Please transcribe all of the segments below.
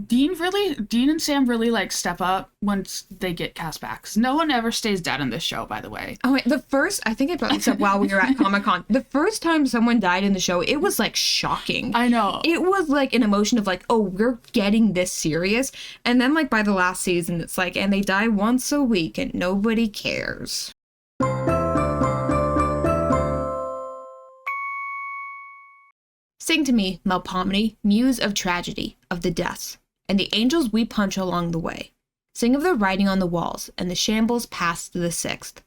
Dean and Sam really like step up once they get cast back. 'Cause no one ever stays dead in this show, by the way. Oh, wait, I think I brought this up while we were at Comic-Con. The first time someone died in the show, it was like shocking. I know. It was like an emotion of like, oh, we're getting this serious. And then like by the last season, it's like, and they die once a week and nobody cares. Sing to me, Melpomene, muse of tragedy, of the deaths, and the angels we punch along the way. Sing of the writing on the walls, and the shambles past the sixth.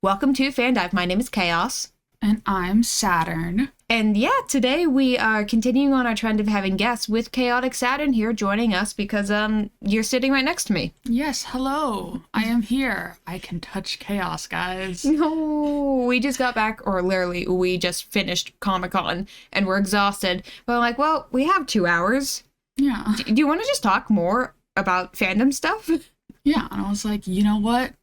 Welcome to FanDive. My name is Chaos. And I'm Saturn. And yeah, today we are continuing on our trend of having guests with Chaotic Saturn here joining us because you're sitting right next to me. Yes, hello. I am here. I can touch chaos, guys. No, we just got back, or literally, we just finished Comic-Con and we're exhausted. But I'm like, well, we have 2 hours. Yeah. Do you want to just talk more about fandom stuff? Yeah, and I was like, you know what?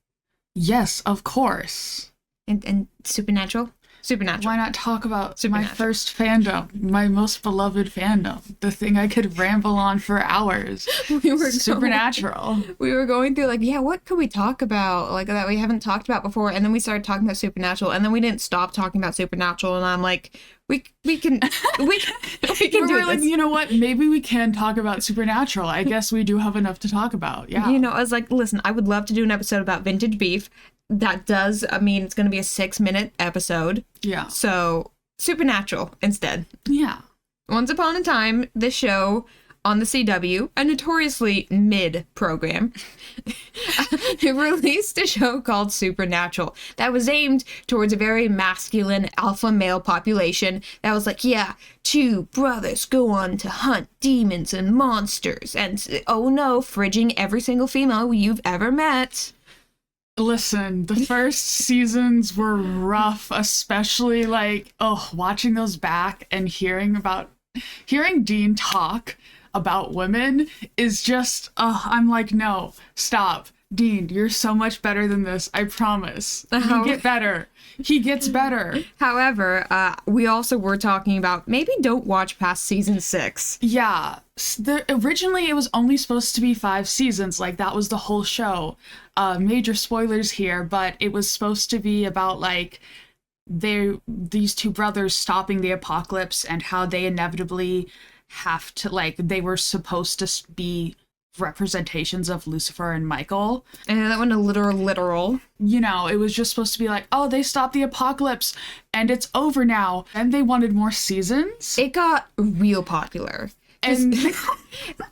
Yes, of course. And Supernatural? Supernatural. Why not talk about my Supernatural. first fandom, my most beloved fandom, the thing I could ramble on for hours? Supernatural. We were going through like, yeah, what could we talk about like that we haven't talked about before? And then we started talking about Supernatural, and then we didn't stop talking about Supernatural. And I'm like, we can do Like, this. you know what? Maybe we can talk about Supernatural. I guess we do have enough to talk about. Yeah. You know, I was like, listen, I would love to do an episode about vintage beef. That does, I mean, it's going to be a 6-minute episode. Yeah. So, Supernatural instead. Yeah. Once upon a time, this show on the CW, a notoriously mid program, it released a show called Supernatural that was aimed towards a very masculine alpha male population that was like, yeah, two brothers go on to hunt demons and monsters and, oh no, fridging every single female you've ever met. Listen, the first seasons were rough, especially like, watching those back and hearing Dean talk about women is just, I'm like, no, stop. Dean, you're so much better than this. I promise. You get better. He gets better. However, we also were talking about maybe don't watch past season 6. Yeah. Originally, it was only supposed to be 5 seasons. Like, that was the whole show. Major spoilers here, but it was supposed to be about, like, these two brothers stopping the apocalypse and how they inevitably have to, like, they were supposed to be representations of Lucifer and Michael. And that one a literal. You know, it was just supposed to be like, oh, they stopped the apocalypse and it's over now. And they wanted more seasons. It got real popular. And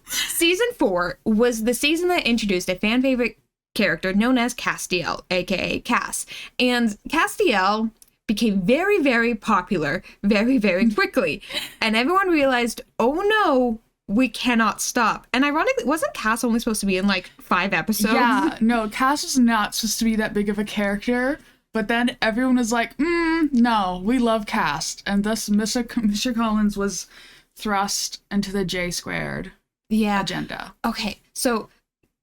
Season 4 was the season that introduced a fan favorite character known as Castiel, aka Cass. And Castiel became very, very popular very, very quickly. And everyone realized, oh no, we cannot stop. And ironically, wasn't Cass only supposed to be in like 5 episodes? Yeah, no, Cass was not supposed to be that big of a character. But then everyone was like, no, we love Cass. And thus Mr. Collins was thrust into the J² agenda. Okay, so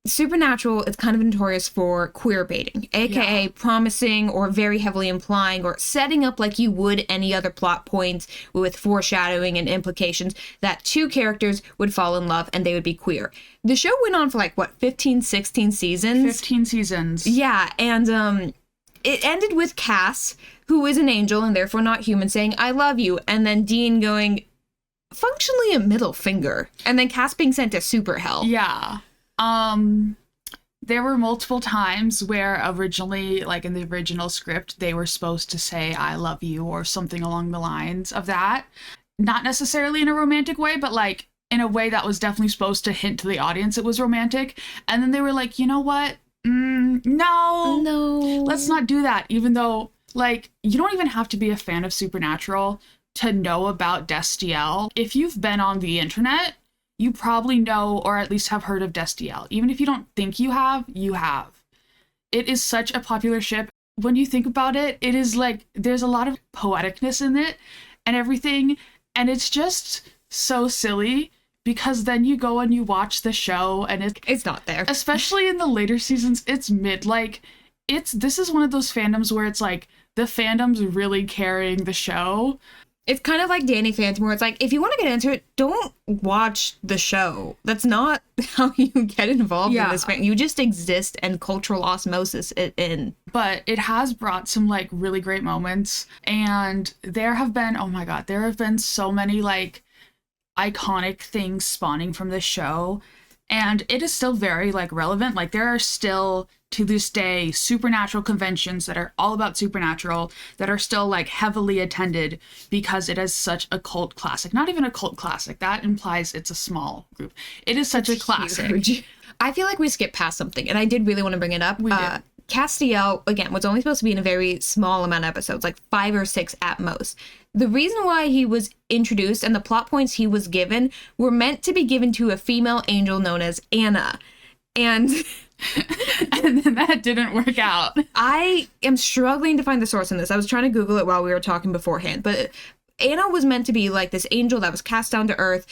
Supernatural is kind of notorious for queer baiting, aka promising or very heavily implying or setting up like you would any other plot points with foreshadowing and implications that 2 characters would fall in love and they would be queer. The show went on for like, 15, 16 seasons? 15 seasons. Yeah, and it ended with Cass, who is an angel and therefore not human, saying, I love you, and then Dean going, functionally a middle finger, and then Cass being sent to super hell. Yeah. There were multiple times where originally, like in the original script, they were supposed to say, I love you, or something along the lines of that. Not necessarily in a romantic way, but like in a way that was definitely supposed to hint to the audience it was romantic. And then they were like, you know what? No, let's not do that. Even though, like, you don't even have to be a fan of Supernatural to know about Destiel. If you've been on the internet, you probably know or at least have heard of Destiel. Even if you don't think you have, you have. It is such a popular ship. When you think about it, it is like there's a lot of poeticness in it and everything. And it's just so silly because then you go and you watch the show and it's not there. Especially in the later seasons, it's mid. Like, this is one of those fandoms where it's like the fandom's really carrying the show. It's kind of like Danny Phantom, where it's like, if you want to get into it, don't watch the show. That's not how you get involved in this. You just exist and cultural osmosis it in. But it has brought some, like, really great moments. And there have been, oh my God, there have been so many, like, iconic things spawning from this show. And it is still very, like, relevant. Like, there are still, to this day, supernatural conventions that are all about supernatural that are still, like, heavily attended because it is such a cult classic. Not even a cult classic. That implies it's a small group. It is such a classic. Huge. I feel like we skipped past something, and I did really want to bring it up. We did. Castiel, again, was only supposed to be in a very small amount of episodes, like 5 or 6 at most. The reason why he was introduced and the plot points he was given were meant to be given to a female angel known as Anna. And and then that didn't work out. I am struggling to find the source in this. I was trying to Google it while we were talking beforehand, but Anna was meant to be like this angel that was cast down to earth,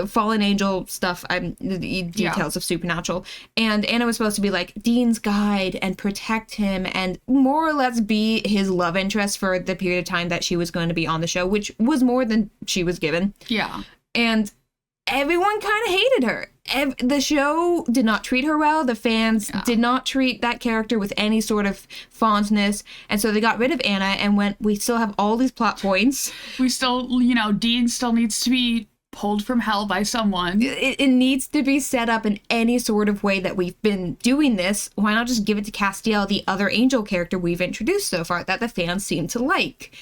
fallen angel stuff, the details of supernatural. And Anna was supposed to be like Dean's guide and protect him and more or less be his love interest for the period of time that she was going to be on the show, which was more than she was given. Yeah. And everyone kind of hated her. The show did not treat her well. The fans did not treat that character with any sort of fondness. And so they got rid of Anna and went, we still have all these plot points. We still, you know, Dean still needs to be pulled from hell by someone. It needs to be set up in any sort of way that we've been doing this. Why not just give it to Castiel, the other angel character we've introduced so far that the fans seem to like?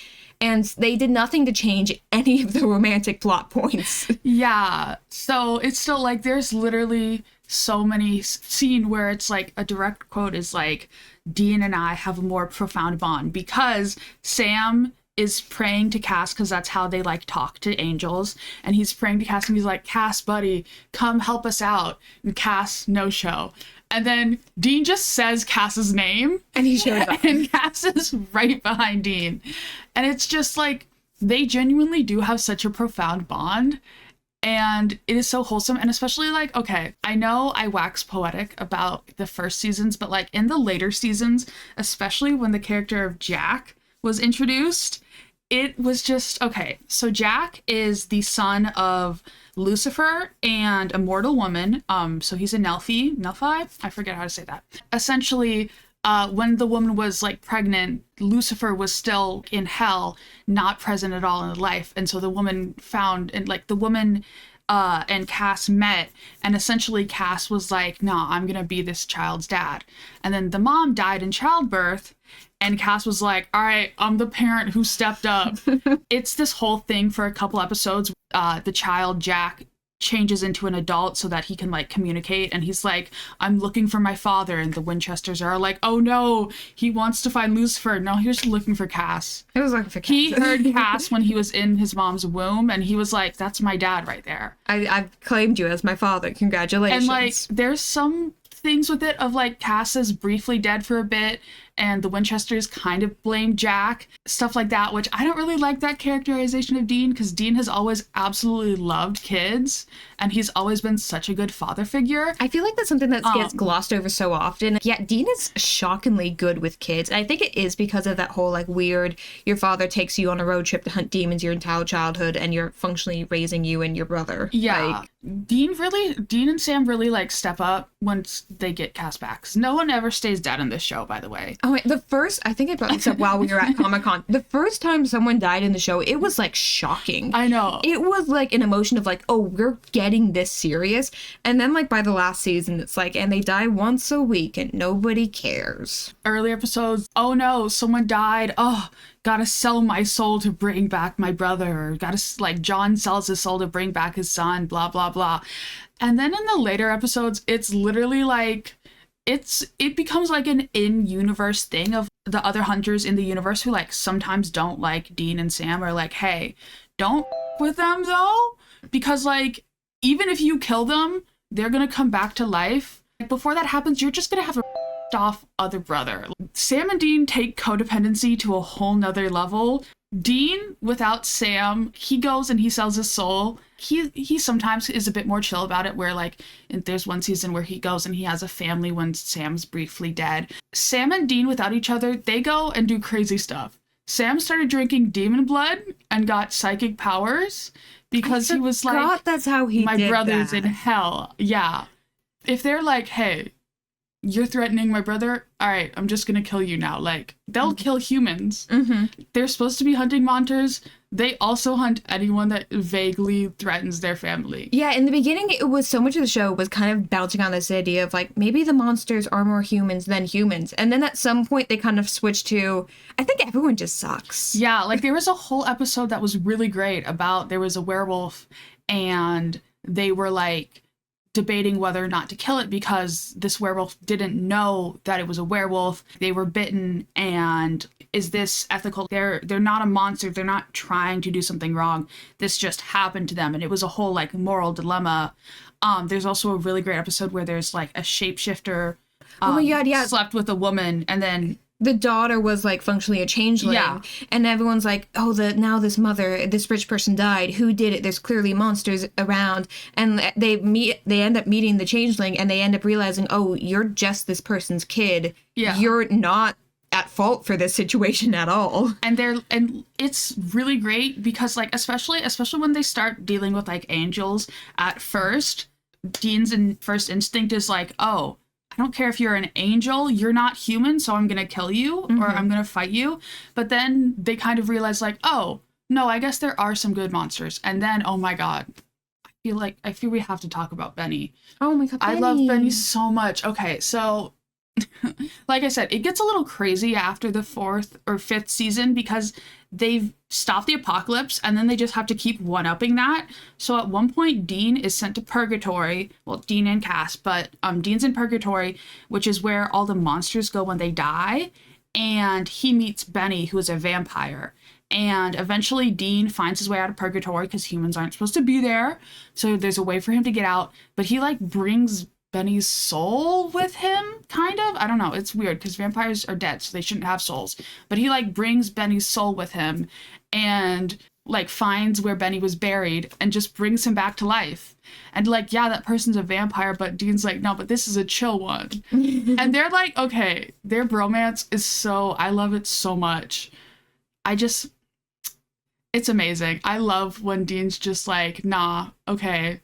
And they did nothing to change any of the romantic plot points. Yeah. So it's still like there's literally so many scene where it's like a direct quote is like, Dean and I have a more profound bond because Sam is praying to Cass because that's how they like talk to angels. And he's praying to Cass and he's like, Cass, buddy, come help us out. And Cass, no show. And then Dean just says Cass's name. And he shows up. And Cass is right behind Dean. And it's just like, they genuinely do have such a profound bond. And it is so wholesome. And especially like, okay, I know I wax poetic about the first seasons, but like in the later seasons, especially when the character of Jack was introduced, it was just, okay, so Jack is the son of Lucifer and a mortal woman. So he's a Nelphi, I forget how to say that. Essentially, when the woman was like pregnant, Lucifer was still in hell, not present at all in life. And so the woman found, and like the woman and Cass met, and essentially Cass was like, nah, I'm gonna be this child's dad. And then the mom died in childbirth, and Cass was like, all right, I'm the parent who stepped up. It's this whole thing for a couple episodes. The child, Jack, changes into an adult so that he can like communicate, and he's like, I'm looking for my father, and the Winchesters are like, oh no, he wants to find Lucifer. No, he was looking for Cass. He was looking for Cass. He heard Cass when he was in his mom's womb, and he was like, that's my dad right there. I've claimed you as my father. Congratulations. And like there's some things with it of like Cass is briefly dead for a bit and the Winchesters kind of blame Jack, stuff like that, which I don't really like that characterization of Dean because Dean has always absolutely loved kids and he's always been such a good father figure. I feel like that's something that gets glossed over so often. Yeah, Dean is shockingly good with kids. And I think it is because of that whole like weird, your father takes you on a road trip to hunt demons your entire childhood and you're functionally raising you and your brother. Yeah. Like, Dean and Sam really like step up once they get cast back. No one ever stays dead in this show, by the way. Oh, wait, I think I brought this up while we were at Comic-Con. The first time someone died in the show, it was like shocking. I know. It was like an emotion of like, oh, we're getting this serious. And then like by the last season, it's like, and they die once a week and nobody cares. Early episodes, oh no, someone died. Oh, gotta sell my soul to bring back my brother. Gotta, like, John sells his soul to bring back his son, blah, blah, blah. And then in the later episodes, it's literally like, it becomes like an in-universe thing of the other hunters in the universe who like sometimes don't like Dean and Sam are like, hey, don't with them though, because like even if you kill them, they're gonna come back to life. Before that happens, you're just gonna have a off other brother. Sam and Dean take codependency to a whole nother level. Dean, without Sam, he goes and he sells his soul. He sometimes is a bit more chill about it, where like there's one season where he goes and he has a family when Sam's briefly dead. Sam and Dean without each other, they go and do crazy stuff. Sam started drinking demon blood and got psychic powers because he was like, that's how he my did brother's that. in hell. Yeah. If they're like, hey, you're threatening my brother, all right, I'm just gonna kill you now. Like, they'll kill humans. They're supposed to be hunting monsters. They also hunt anyone that vaguely threatens their family. Yeah, in the beginning, it was so much of the show was kind of bouncing on this idea of like, maybe the monsters are more humans than humans. And then at some point, they kind of switched to, I think everyone just sucks. Yeah, like there was a whole episode that was really great about there was a werewolf and they were like debating whether or not to kill it because this werewolf didn't know that it was a werewolf. They were bitten, and is this ethical? They're not a monster. They're not trying to do something wrong. This just happened to them, and it was a whole like moral dilemma. There's also a really great episode where there's like a shapeshifter. Oh my God, yeah. Slept with a woman, and then The daughter was like functionally a changeling. Yeah. And everyone's like, oh, now this rich person died. Who did it? There's clearly monsters around. And they end up meeting the changeling, and they end up realizing, oh, you're just this person's kid. Yeah. You're not at fault for this situation at all. And it's really great because like especially when they start dealing with like angels at first, Dean's first instinct is like, oh, I don't care if you're an angel, you're not human, so I'm gonna kill you or I'm gonna fight you. But then they kind of realize like, oh, no, I guess there are some good monsters. And then, oh my God, I feel we have to talk about Benny. Oh my God, I love Benny so much. Okay, so like I said, it gets a little crazy after the 4th or 5th season because they've stopped the apocalypse and then they just have to keep one-upping that. So at one point, Dean is sent to purgatory. Well, Dean and Cass, but Dean's in purgatory, which is where all the monsters go when they die. And he meets Benny, who is a vampire. And eventually Dean finds his way out of purgatory because humans aren't supposed to be there. So there's a way for him to get out. But he like brings Benny's soul with him, kind of. I don't know. It's weird because vampires are dead, so they shouldn't have souls. But he like brings Benny's soul with him and like finds where Benny was buried and just brings him back to life. And like, yeah, that person's a vampire, but Dean's like, no, but this is a chill one. And they're like, okay, their bromance is so, I love it so much. It's amazing. I love when Dean's just like, nah, okay,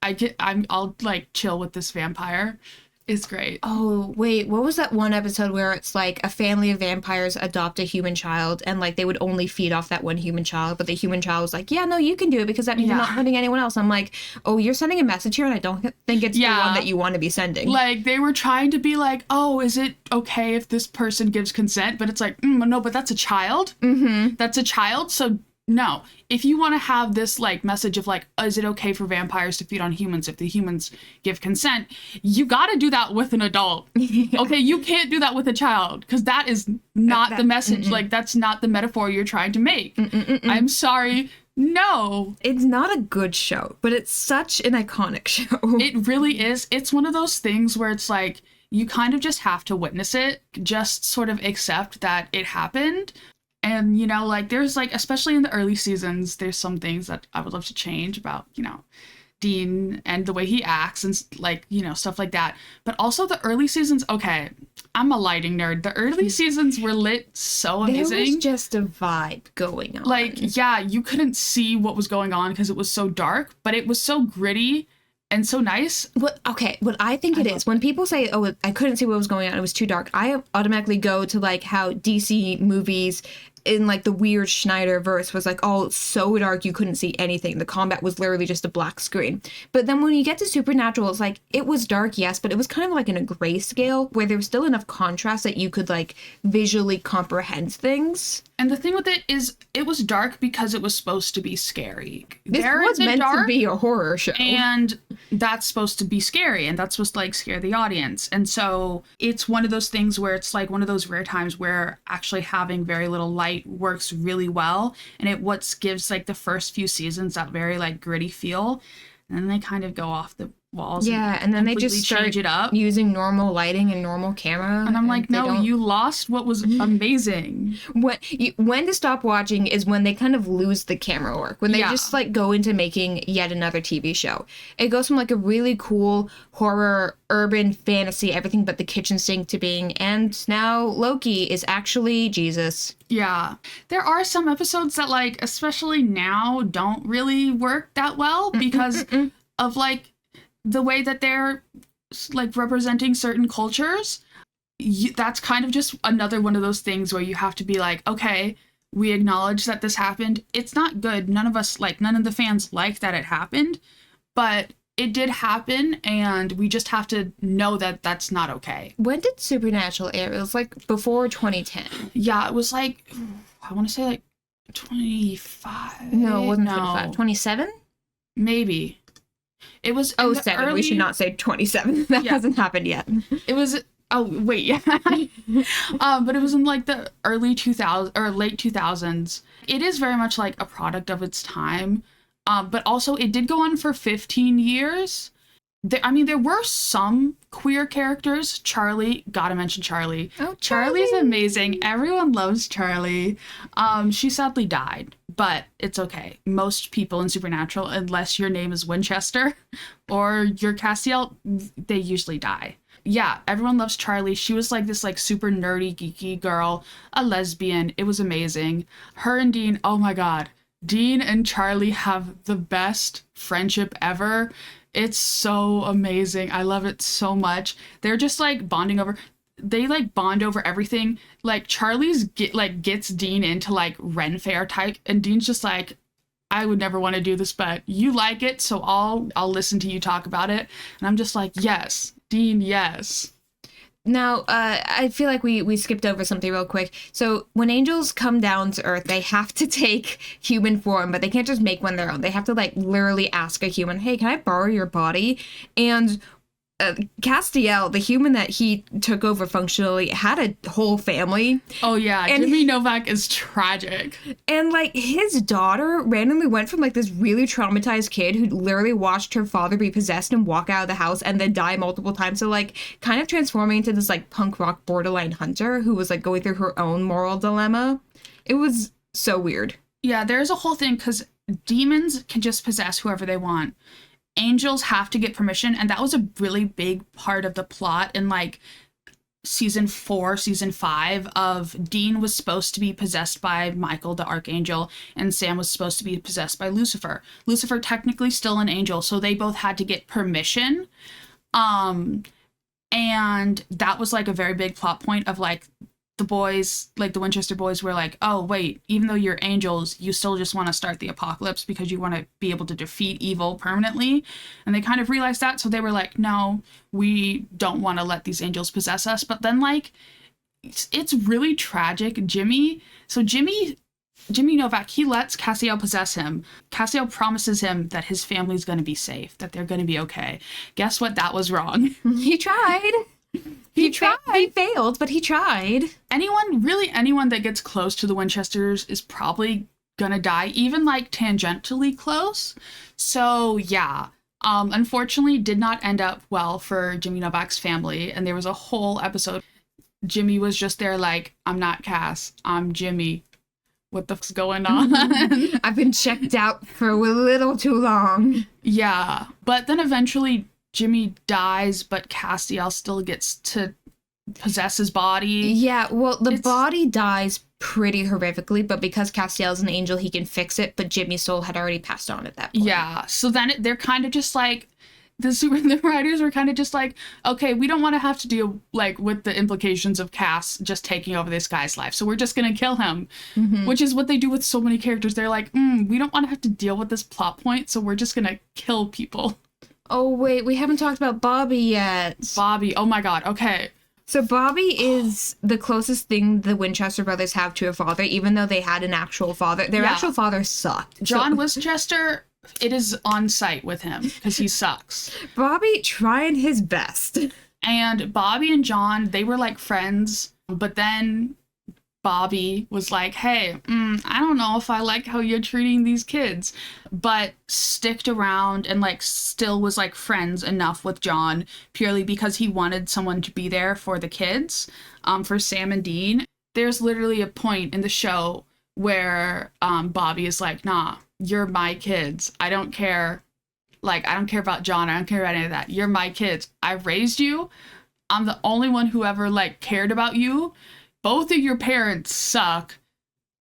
I'll like chill with this vampire. It's great. Oh, wait, what was that one episode where it's like a family of vampires adopt a human child and like they would only feed off that one human child, but the human child was like, yeah, no, you can do it because that means you're not hurting anyone else. I'm like, oh, you're sending a message here and I don't think it's the one that you want to be sending. Like they were trying to be like, oh, is it okay if this person gives consent? But it's like, no, but that's a child. That's a child. So no, if you want to have this like message of like, is it okay for vampires to feed on humans if the humans give consent? You got to do that with an adult. Okay, you can't do that with a child because that is not the message. Like that's not the metaphor you're trying to make. I'm sorry. No. It's not a good show, but it's such an iconic show. It really is. It's one of those things where it's like you kind of just have to witness it, just sort of accept that it happened. And, you know, like, there's, like, especially in the early seasons, there's some things that I would love to change about, you know, Dean and the way he acts and, like, you know, stuff like that. But also the early seasons, okay, I'm a lighting nerd. The early seasons were lit so amazing. There was just a vibe going on. Like, yeah, you couldn't see what was going on because it was so dark, but it was so gritty and so nice. What I think it is, when people say, oh, I couldn't see what was going on, it was too dark, I automatically go to, like, how DC movies in like the weird Schneider verse was like, oh, so dark you couldn't see anything. The combat was literally just a black screen. But then when you get to Supernatural, it's like, it was dark, yes, but it was kind of like in a grayscale where there was still enough contrast that you could like visually comprehend things. And the thing with it is, it was dark because it was supposed to be scary. This was meant to be a horror show. And that's supposed to be scary, and that's supposed to, like, scare the audience. And so it's one of those things where it's, like, one of those rare times where actually having very little light works really well. And it gives, like, the first few seasons that very, like, gritty feel. And then they kind of go off the walls. Yeah, and then they completely just start change it up. using normal lighting and normal camera. And I'm like, they no, don't- you lost what was amazing. When to stop watching is when they kind of lose the camera work. When they Yeah. just like go into making yet another TV show. It goes from like a really cool horror, urban fantasy, everything but the kitchen sink to being, and now Loki is actually Jesus. Yeah. There are some episodes that, like, especially now, don't really work that well because of, like, the way that they're, like, representing certain cultures. That's kind of just another one of those things where you have to be like, okay, we acknowledge that this happened. It's not good. None of the fans like that it happened, but it did happen, and we just have to know that that's not okay. When did Supernatural air? It was like before 2010. Yeah, it was like, I want to say like 25. No, it wasn't 25. 27? Maybe. It was Oh, in the 7. We early- should not say 27. That Yeah. hasn't happened yet. It was, oh, wait, yeah. But it was in like the early 2000s or late 2000s. It is very much like a product of its time. But also it did go on for 15 years. There were some queer characters. Charlie, gotta mention Charlie. Oh, Charlie's amazing. Everyone loves Charlie. She sadly died, but it's okay. Most people in Supernatural, unless your name is Winchester or you're Castiel, they usually die. Yeah, everyone loves Charlie. She was like this like super nerdy, geeky girl, a lesbian. It was amazing. Her and Dean, oh my god. Dean and Charlie have the best friendship ever. It's so amazing. I love it so much. They're just like bond over everything. Like Charlie's gets Dean into like Ren Fair type, and Dean's just like, I would never want to do this, but you like it, so I'll listen to you talk about it. And I'm just like, yes, Dean, yes. Now, I feel like we skipped over something real quick. So when angels come down to Earth, they have to take human form, but they can't just make one their own. They have to like literally ask a human, hey, can I borrow your body? And Castiel, the human that he took over functionally, had a whole family. Oh yeah, And- Jimmy Novak is tragic. And like his daughter randomly went from like this really traumatized kid who literally watched her father be possessed and walk out of the house and then die multiple times. So like kind of transforming into this like punk rock borderline hunter who was like going through her own moral dilemma. It was so weird. Yeah, there's a whole thing because demons can just possess whoever they want. Angels have to get permission, and that was a really big part of the plot in like season 4, season 5 of Dean was supposed to be possessed by Michael the Archangel, and Sam was supposed to be possessed by Lucifer. Lucifer technically still an angel, so they both had to get permission. And that was like a very big plot point of like the boys, like the Winchester boys were like, oh wait, even though you're angels, you still just want to start the apocalypse because you want to be able to defeat evil permanently. And they kind of realized that, so they were like, no, we don't want to let these angels possess us. But then like it's really tragic. Jimmy Novak, he lets Castiel possess him. Castiel promises him that his family's going to be safe, that they're going to be okay. Guess what? That was wrong. He tried. He tried. He failed, but he tried. Anyone that gets close to the Winchesters is probably gonna die, even like tangentially close. So yeah, unfortunately did not end up well for Jimmy Novak's family, and there was a whole episode. Jimmy was just there like, I'm not Cass, I'm Jimmy. What the fuck's going on? I've been checked out for a little too long. Yeah, but then eventually Jimmy dies, but Castiel still gets to possess his body. Yeah, well, the It's- body dies pretty horrifically, but because Castiel's an angel, he can fix it, but Jimmy's soul had already passed on at that point. Yeah, so then they're kind of just like, the writers were kind of just like, okay, we don't want to have to deal like with the implications of Cass just taking over this guy's life, so we're just gonna kill him, which is what they do with so many characters. They're like, we don't want to have to deal with this plot point, so we're just gonna kill people. Oh, wait, we haven't talked about Bobby yet. Bobby, oh my god, okay. So Bobby is the closest thing the Winchester brothers have to a father, even though they had an actual father. Their Yeah. actual father sucked. John Winchester, it is on site with him because he sucks. Bobby trying his best. And Bobby and John, they were like friends, but then Bobby was like, hey, I don't know if I like how you're treating these kids, but sticked around and like still was like friends enough with John purely because he wanted someone to be there for the kids, for Sam and Dean. There's literally a point in the show where Bobby is like, nah, you're my kids. I don't care. Like, I don't care about John. I don't care about any of that. You're my kids. I raised you. I'm the only one who ever like cared about you. Both of your parents suck.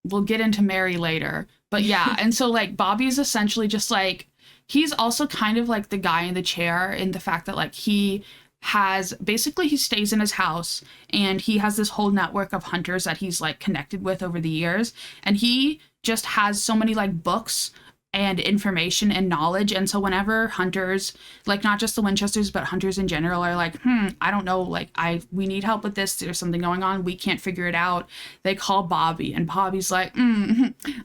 We'll get into Mary later. But yeah, and so like Bobby's essentially just like, he's also kind of like the guy in the chair in the fact that like he stays in his house and he has this whole network of hunters that he's like connected with over the years. And he just has so many like books and information and knowledge. And so whenever hunters, like not just the Winchesters, but hunters in general are like, I don't know, like we need help with this. There's something going on. We can't figure it out. They call Bobby and Bobby's like,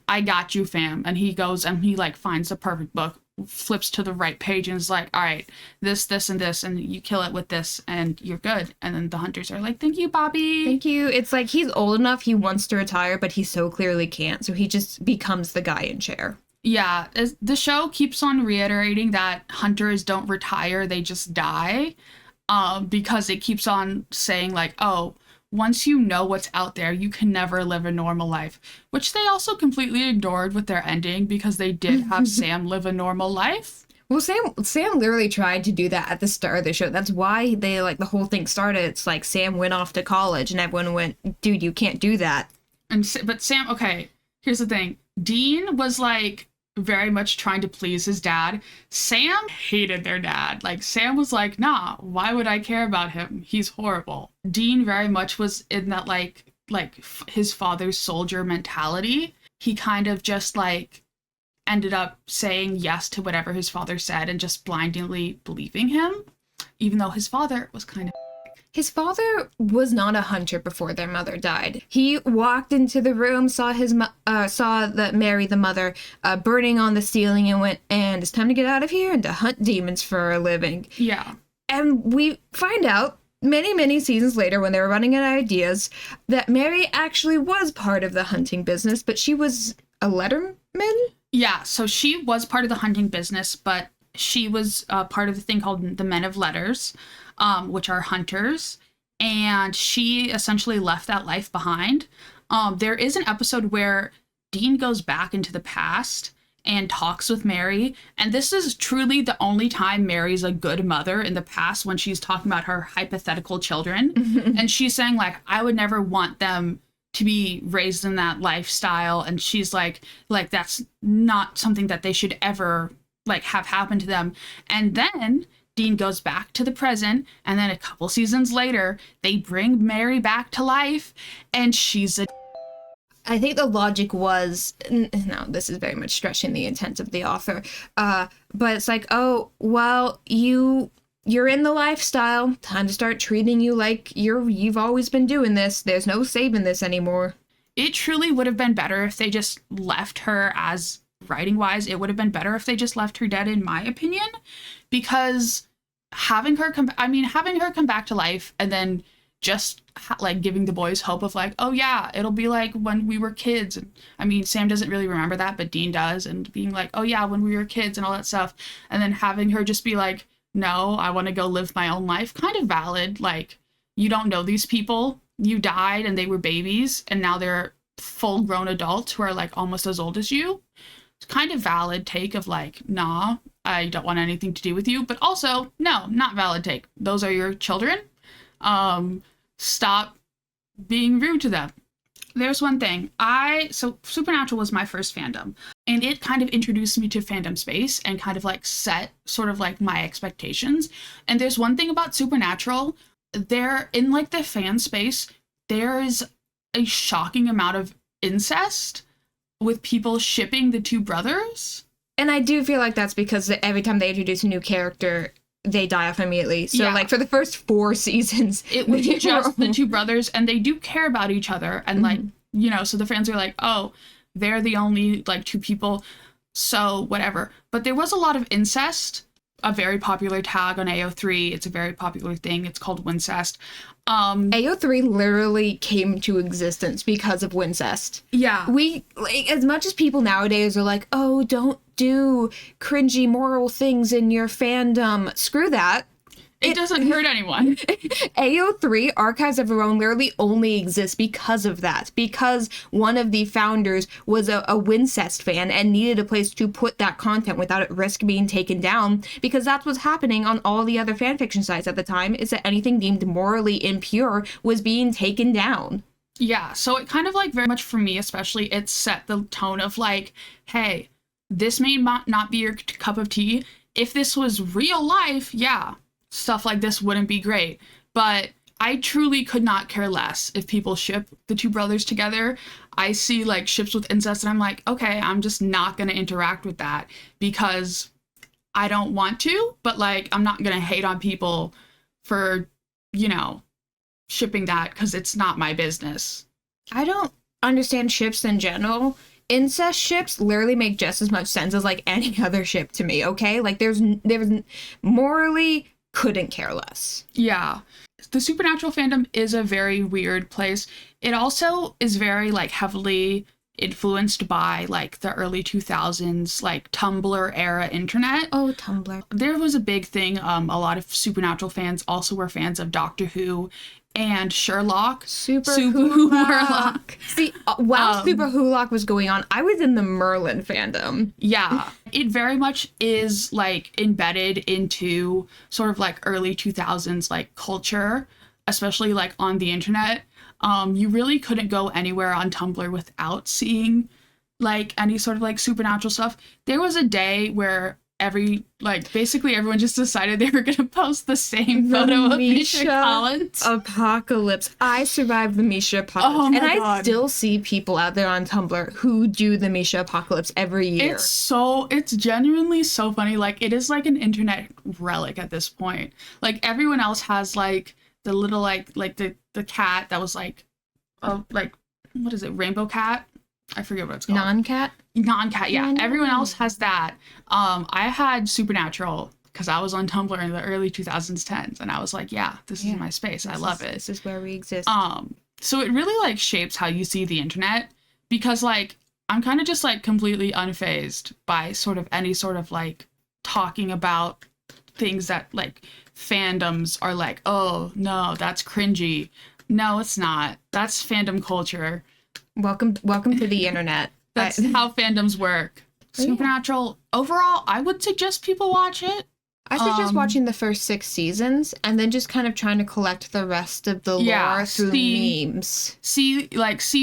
I got you, fam. And he goes and he like finds the perfect book, flips to the right page and is like, all right, this, and this, and you kill it with this and you're good. And then the hunters are like, thank you, Bobby. Thank you. It's like he's old enough, he wants to retire, but he so clearly can't. So he just becomes the guy in chair. Yeah, the show keeps on reiterating that hunters don't retire, they just die, because it keeps on saying like, oh, once you know what's out there, you can never live a normal life, which they also completely ignored with their ending because they did have Sam live a normal life. Well, Sam literally tried to do that at the start of the show. That's why they like the whole thing started. It's like Sam went off to college and everyone went, dude, you can't do that. But Sam, okay, here's the thing. Dean was like very much trying to please his dad. Sam hated their dad. Like Sam was like, nah, why would I care about him? He's horrible. Dean very much was in that like his father's soldier mentality. He kind of just like ended up saying yes to whatever his father said and just blindly believing him, even though his father was kind of... His father was not a hunter before their mother died. He walked into the room, saw Mary, the mother, burning on the ceiling and went, and it's time to get out of here and to hunt demons for a living. Yeah. And we find out many, many seasons later when they were running out of ideas that Mary actually was part of the hunting business, but she was a letterman? Yeah, so she was part of the hunting business, but she was part of the thing called the Men of Letters, which are hunters, and she essentially left that life behind. There is an episode where Dean goes back into the past and talks with Mary, and this is truly the only time Mary's a good mother in the past, when she's talking about her hypothetical children. And she's saying like, I would never want them to be raised in that lifestyle, and she's like that's not something that they should ever like have happen to them. And then Dean goes back to the present, and then a couple seasons later, they bring Mary back to life, and she's a... I think the logic was, no, this is very much stretching the intent of the author, but it's like, oh, well, you're in the lifestyle, time to start treating you like you've always been doing this. There's no saving this anymore. It truly would have been better if they just left her, as writing wise, it would have been better if they just left her dead, in my opinion, because having her come back to life and then just like giving the boys hope of like, oh yeah, it'll be like when we were kids. And I mean, Sam doesn't really remember that, but Dean does, and being like, oh yeah, when we were kids and all that stuff. And then having her just be like, no, I want to go live my own life. Kind of valid. Like, you don't know these people. You died and they were babies, and now they're full grown adults who are like almost as old as you. It's kind of valid take of like, nah, I don't want anything to do with you. But also, no, not valid take. Those are your children. Stop being rude to them. There's one thing. So Supernatural was my first fandom, and it kind of introduced me to fandom space and kind of like set sort of like my expectations. And there's one thing about Supernatural, there in like the fan space, there is a shocking amount of incest with people shipping the two brothers. And I do feel like that's because every time they introduce a new character, they die off immediately. So, like, for the first 4 seasons, it was just the two brothers, and they do care about each other. And, like, you know, so the fans are like, oh, they're the only, like, 2 people, so whatever. But there was a lot of incest a very popular tag on AO3. It's a very popular thing. It's called Wincest. AO3 literally came to existence because of Wincest. Yeah. We, like, as much as people nowadays are like, oh, don't do cringy moral things in your fandom. Screw that. It doesn't hurt anyone. AO3, Archives of Our Own, literally only exists because of that. Because one of the founders was a Wincest fan and needed a place to put that content without it risk being taken down. Because that's what's happening on all the other fanfiction sites at the time, is that anything deemed morally impure was being taken down. Yeah, so it kind of like very much for me especially, it set the tone of like, hey, this may not be your cup of tea. If this was real life, yeah, stuff like this wouldn't be great. But I truly could not care less if people ship the two brothers together. I see like ships with incest and I'm like, okay, I'm just not going to interact with that because I don't want to, but like I'm not going to hate on people for, you know, shipping that because it's not my business. I don't understand ships in general. Incest ships literally make just as much sense as like any other ship to me, okay? Like there's morally couldn't care less. Yeah. The supernatural fandom is a very weird place. It also is very like heavily influenced by like the early 2000s like Tumblr era internet. Oh, Tumblr. There was a big thing. A lot of supernatural fans also were fans of Doctor Who and Sherlock. Super Who-lock. See, while Super Who-lock was going on, I was in the Merlin fandom. Yeah. It very much is like embedded into sort of like early 2000s like culture, especially like on the internet. You really couldn't go anywhere on Tumblr without seeing like any sort of like supernatural stuff. There was a day where basically everyone just decided they were going to post the same photo of Misha Collins. Apocalypse. I survived the Misha Apocalypse. Oh my and God. I still see people out there on Tumblr who do the Misha Apocalypse every year. It's genuinely so funny. Like it is like an internet relic at this point. Like everyone else has like the little like the cat that was like what is it, rainbow cat? I forget what it's called. Non-cat, yeah. Everyone else has that. I had Supernatural because I was on Tumblr in the early 2010s and I was like, yeah, this is my space. I love it. This is where we exist. So it really like shapes how you see the internet because like I'm kind of just like completely unfazed by sort of any sort of like talking about things that like fandoms are like, oh no, that's cringy. No, it's not. That's fandom culture. Welcome to the internet. That's how fandoms work. Supernatural, overall, I would suggest people watch it. I suggest watching the first 6 seasons and then just kind of trying to collect the rest of the lore through memes. See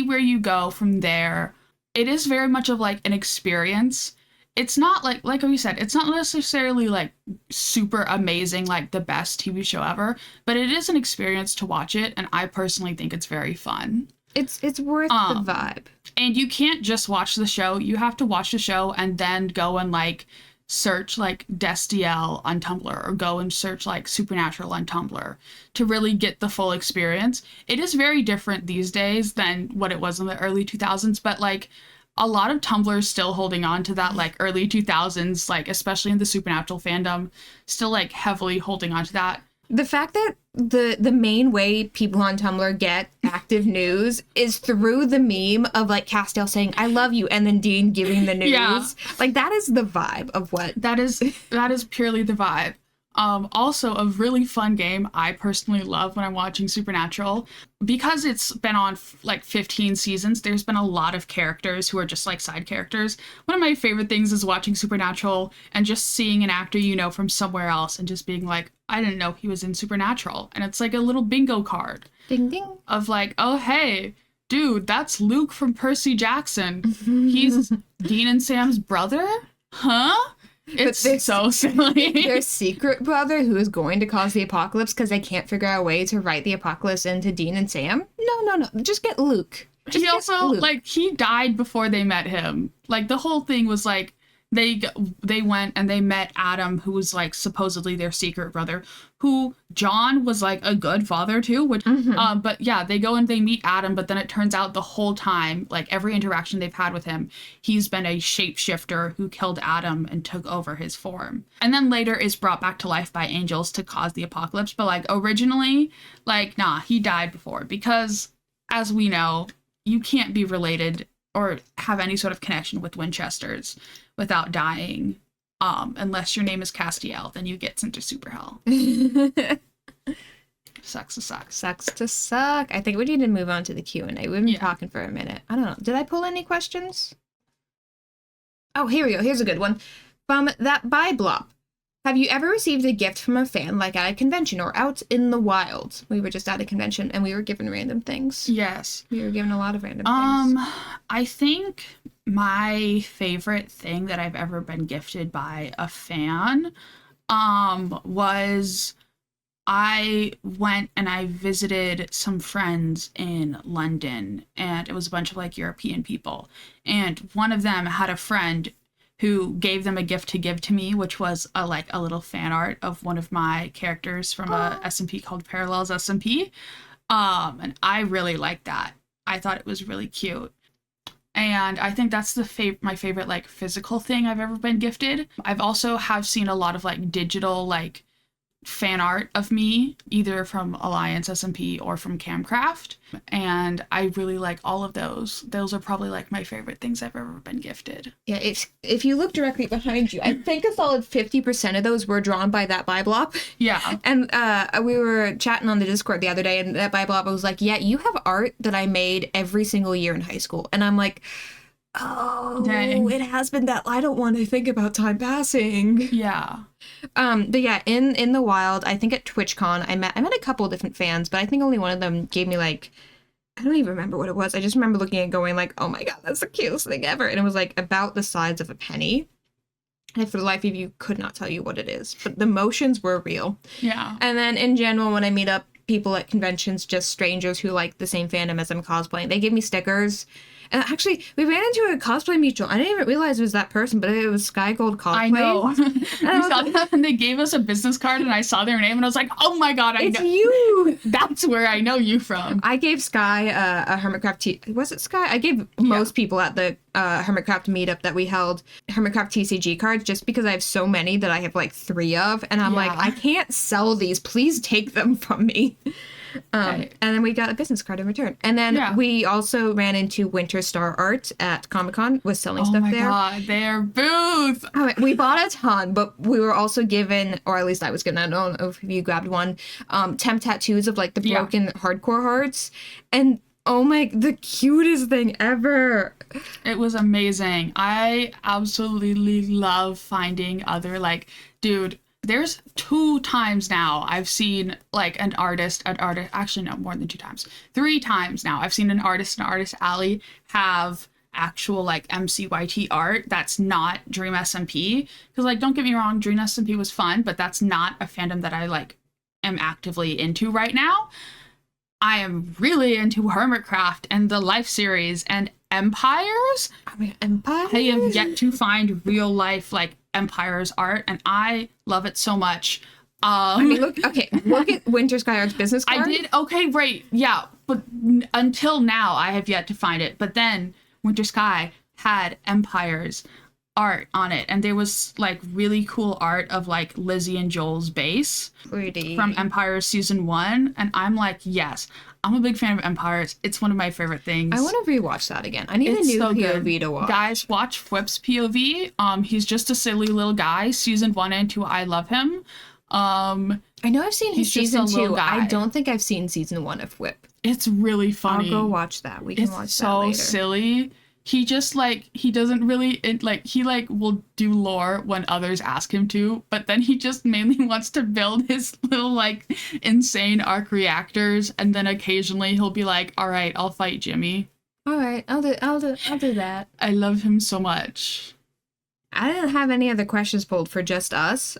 where you go from there. It is very much of like an experience. It's not like we said, it's not necessarily like super amazing, like the best TV show ever, but it is an experience to watch it, and I personally think it's very fun. It's worth the vibe. And you can't just watch the show. You have to watch the show and then go and like search like Destiel on Tumblr or go and search like Supernatural on Tumblr to really get the full experience. It is very different these days than what it was in the early 2000s, but like a lot of Tumblr is still holding on to that like early 2000s, like especially in the Supernatural fandom, still like heavily holding on to that. The fact that the main way people on Tumblr get active news is through the meme of like Castiel saying "I love you" and then Dean giving the news. Yeah. Like that is the vibe of what that is purely the vibe. Also a really fun game I personally love when I'm watching Supernatural, because it's been on like 15 seasons. There's been a lot of characters who are just like side characters. One of my favorite things is watching Supernatural and just seeing an actor you know from somewhere else and just being like, I didn't know he was in Supernatural. And it's like a little bingo card. Ding ding. Of like, oh hey, dude, that's Luke from Percy Jackson. He's Dean and Sam's brother? Huh? It's so silly. Their secret brother who is going to cause the apocalypse because they can't figure out a way to write the apocalypse into Dean and Sam? No. Just get Luke. He also, like, he died before they met him. Like, the whole thing was, like, they went and they met Adam, who was like supposedly their secret brother, who John was like a good father to, which but yeah, they go and they meet Adam, but then it turns out the whole time, like every interaction they've had with him, he's been a shapeshifter who killed Adam and took over his form. And then later is brought back to life by angels to cause the apocalypse, but like originally, like nah, he died before, because as we know, you can't be related or have any sort of connection with Winchesters without dying. Unless your name is Castiel, then you get sent to super hell. Sucks to suck. Sucks to suck. I think we need to move on to the Q&A. We've been talking for a minute. I don't know. Did I pull any questions? Oh, here we go. Here's a good one. From that Biblop. Have you ever received a gift from a fan, like at a convention or out in the wild? We were just at a convention and we were given random things. Yes. We were given a lot of random things. I think my favorite thing that I've ever been gifted by a fan was I went and I visited some friends in London, and it was a bunch of like European people. And one of them had a friend who gave them a gift to give to me, which was a little fan art of one of my characters from a SMP called Parallels SMP. And I really liked that. I thought it was really cute. And I think that's my favorite like physical thing I've ever been gifted. I've also have seen a lot of like digital like fan art of me, either from Alliance SMP or from Camcraft, and I really like all of those. Those are probably like my favorite things I've ever been gifted. Yeah, if you look directly behind you, I think a solid 50% of those were drawn by that Biblop. Yeah. And we were chatting on the Discord the other day, and that Biblop was like, yeah, you have art that I made every single year in high school. And I'm like, oh, dang. It has been that. I don't want to think about time passing. Yeah. But yeah, in the wild, I think at TwitchCon, I met a couple of different fans, but I think only one of them gave me like, I don't even remember what it was. I just remember looking at it going like, oh my god, that's the cutest thing ever. And it was like about the size of a penny. And for the life of you, could not tell you what it is, but the motions were real. Yeah. And then in general, when I meet up people at conventions, just strangers who like the same fandom as I'm cosplaying, they give me stickers. And actually, we ran into a cosplay mutual. I didn't even realize it was that person, but it was Sky Gold Cosplay. I know. We saw them and they gave us a business card and I saw their name and I was like, oh my god, I know. It's you! That's where I know you from. I gave Sky a Hermitcraft was it Sky? I gave most people at the Hermitcraft meetup that we held Hermitcraft TCG cards just because I have so many that I have like 3 of. And I'm like, I can't sell these. Please take them from me. And then we got a business card in return. And then we also ran into Winter Star Art at Comic-Con, was selling stuff there. Oh my god, their booth! We bought a ton, but we were also given, or at least I was given, I don't know if you grabbed one, temp tattoos of like the broken hardcore hearts. And oh my, the cutest thing ever. It was amazing. I absolutely love finding other like, dude, there's 2 times now I've seen like an artist, actually no, more than 2 times. 3 times now I've seen an artist in Artist Alley have actual like MCYT art that's not Dream SMP. Because like, don't get me wrong, Dream SMP was fun, but that's not a fandom that I like am actively into right now. I am really into Hermitcraft and the Life series and Empires. I mean, Empires? I have yet to find real life like Empires art, and I love it so much. I mean, look at Winter Sky Art's business card. I did, okay, right, yeah, but until now, I have yet to find it. But then Winter Sky had Empires art on it, and there was like really cool art of like Lizzie and Joel's base. Pretty. From Empires Season 1, and I'm like, yes, I'm a big fan of Empires. It's one of my favorite things. I want to rewatch that again. I need a new POV to watch. Guys, watch Whip's POV. He's just a silly little guy. Season 1 and 2, I love him. I know I've seen his season 2. I don't think I've seen season 1 of Whip. It's really funny. I'll go watch that. We can watch that later. It's so silly. He just like, he doesn't really, he like will do lore when others ask him to, but then he just mainly wants to build his little like insane arc reactors, and then occasionally he'll be like, all right, I'll fight Jimmy. All right, I'll do that. I love him so much. I didn't have any other questions pulled for just us.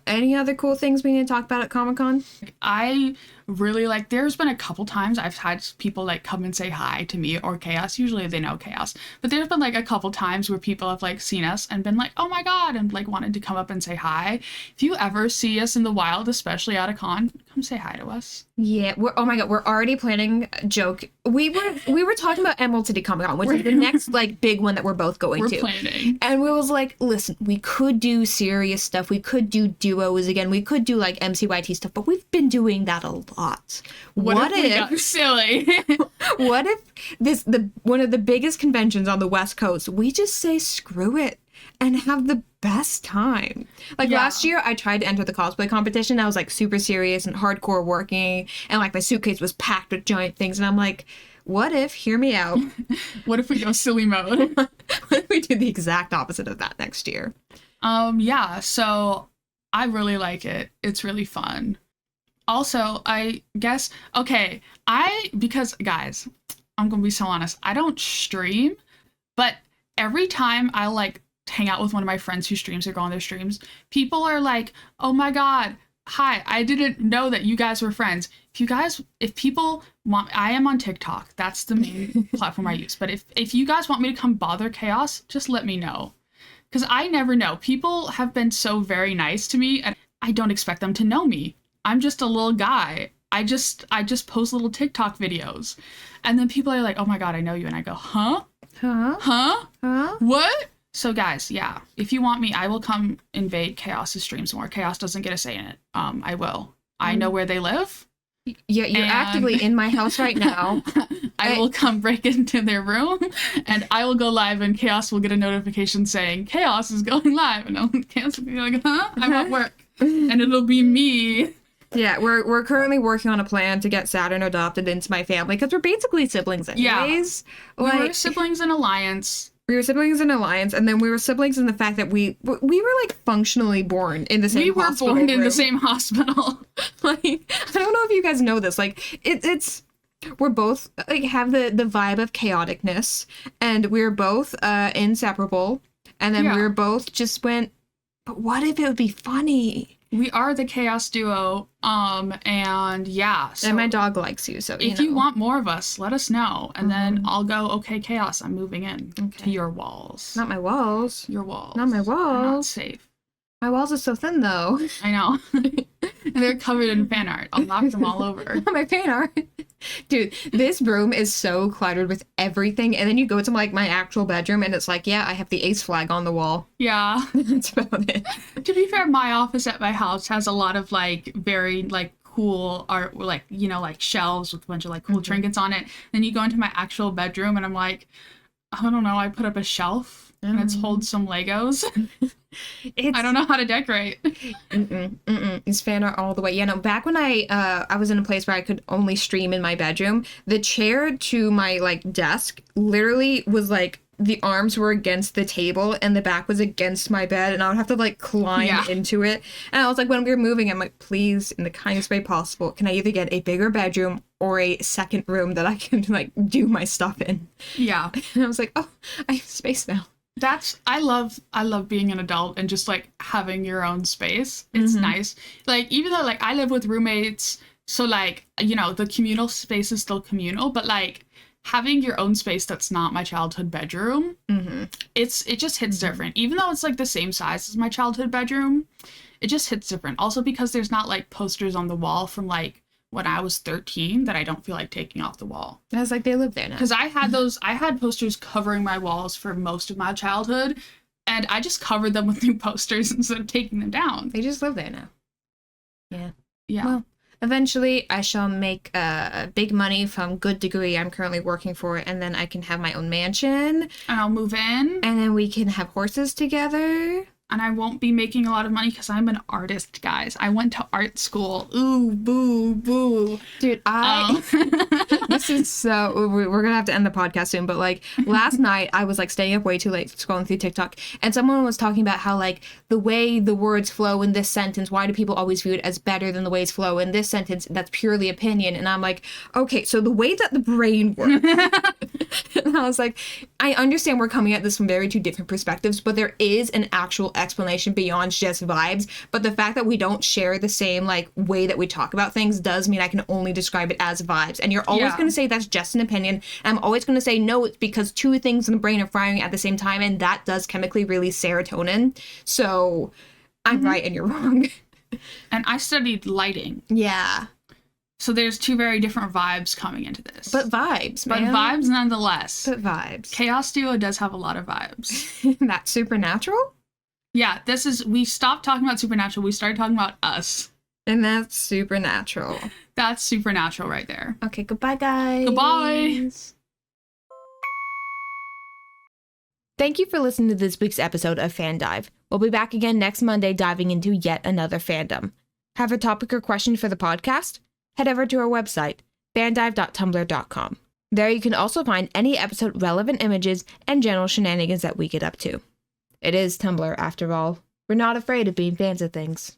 Any other cool things we need to talk about at Comic-Con? I really like, there's been a couple times I've had people like come and say hi to me or Chaos. Usually they know Chaos, but there's been like a couple times where people have like seen us and been like, oh my God, and like wanted to come up and say hi. If you ever see us in the wild, especially at a con, come say hi to us. Yeah, oh my God, we're already planning a joke. We were talking about Emerald City Comic Con, which is the next like big one that we're both going to. We're planning. And we was like, listen, we could do serious stuff. We could do duos again. We could do like MCYT stuff, but we've been doing that a lot. What if we got silly? What if one of the biggest conventions on the West Coast, we just say screw it and have the best time. Like last year, I tried to enter the cosplay competition. I was like super serious and hardcore working, and like my suitcase was packed with giant things. And I'm like, what if, hear me out, what if we go silly mode? What if we do the exact opposite of that next year? Yeah, so I really like it. It's really fun. Also, I guess, okay, because guys, I'm gonna be so honest, I don't stream, but every time I like hang out with one of my friends who streams or go on their streams, people are like, oh my God, hi, I didn't know that you guys were friends. If people want, I am on TikTok. That's the main platform I use. But if you guys want me to come bother Chaos, just let me know. Because I never know. People have been so very nice to me, and I don't expect them to know me. I'm just a little guy. I just post little TikTok videos. And then people are like, oh my God, I know you. And I go, huh? Huh? Huh? Huh? What? So guys, yeah, if you want me, I will come invade Chaos's streams more. Chaos doesn't get a say in it. I will. I know where they live. Yeah, you're actively in my house right now. I will come break into their room, and I will go live, and Chaos will get a notification saying, Chaos is going live, and Chaos will be like, huh? I'm at work. And it'll be me. Yeah, we're currently working on a plan to get Saturn adopted into my family, because we're basically siblings anyways. Yeah. We were siblings in alliance. We were siblings in alliance, and then we were siblings in the fact that we were like functionally born in the same hospital. We were born in the same hospital. Like, I don't know if you guys know this. Like, it's we're both like have the vibe of chaoticness, and we're both inseparable. And then we were both just went, but what if it would be funny? We are the chaos duo, and yeah. So and my dog likes you, so if you want more of us, let us know, and then I'll go. Okay, Chaos, I'm moving in to your walls. Not my walls. Your walls. Not my walls. They're not safe. My walls are so thin, though. I know. And they're covered in fan art. I'll knock them all over. My fan art. Dude, this room is so cluttered with everything. And then you go to like my actual bedroom and it's like, yeah, I have the ace flag on the wall. Yeah. That's about it. To be fair, my office at my house has a lot of like very like cool art, like, you know, like shelves with a bunch of like cool trinkets on it. Then you go into my actual bedroom and I'm like, I don't know, I put up a shelf and it's holds some Legos. I don't know how to decorate. It's fan art all the way. Yeah, no, back when I was in a place where I could only stream in my bedroom, the chair to my like desk literally was like the arms were against the table and the back was against my bed, and I would have to like climb into it. And I was like, when we were moving, I'm like, please, in the kindest way possible, can I either get a bigger bedroom or a second room that I can like do my stuff in? Yeah. And I was like, oh, I have space now. I love being an adult and just like having your own space. It's nice. Like, even though like I live with roommates, so like, you know, the communal space is still communal, but like having your own space that's not my childhood bedroom, it just hits different. Even though it's like the same size as my childhood bedroom, it just hits different. Also because there's not like posters on the wall from like when I was 13 that I don't feel like taking off the wall. I was like, they live there now. Because I had posters covering my walls for most of my childhood, and I just covered them with new posters instead of taking them down. They just live there now. Yeah. Yeah. Well, eventually I shall make big money from good degree I'm currently working for, and then I can have my own mansion. And I'll move in. And then we can have horses together. And I won't be making a lot of money because I'm an artist, guys. I went to art school. Ooh, boo, boo. Dude, this is so... We're going to have to end the podcast soon, but, like, last night I was, like, staying up way too late scrolling through TikTok, and someone was talking about how, like, the way the words flow in this sentence, why do people always view it as better than the ways flow in this sentence? That's purely opinion. And I'm like, okay, so the way that the brain works And I was like, I understand we're coming at this from very two different perspectives, but there is an actual explanation beyond just vibes. But the fact that we don't share the same like way that we talk about things does mean I can only describe it as vibes. And you're always going to say that's just an opinion. And I'm always going to say, no, it's because two things in the brain are firing at the same time. And that does chemically release serotonin. So I'm right and you're wrong. And I studied lighting. Yeah. So there's two very different vibes coming into this. But vibes, man. But vibes nonetheless. But vibes. Chaos Duo does have a lot of vibes. That's supernatural? Yeah, we stopped talking about supernatural. We started talking about us. And that's supernatural. That's supernatural right there. Okay, goodbye, guys. Goodbye. Thank you for listening to this week's episode of FanDive. We'll be back again next Monday diving into yet another fandom. Have a topic or question for the podcast? Head over to our website, fandive.tumblr.com. There you can also find any episode relevant images and general shenanigans that we get up to. It is Tumblr, after all. We're not afraid of being fans of things.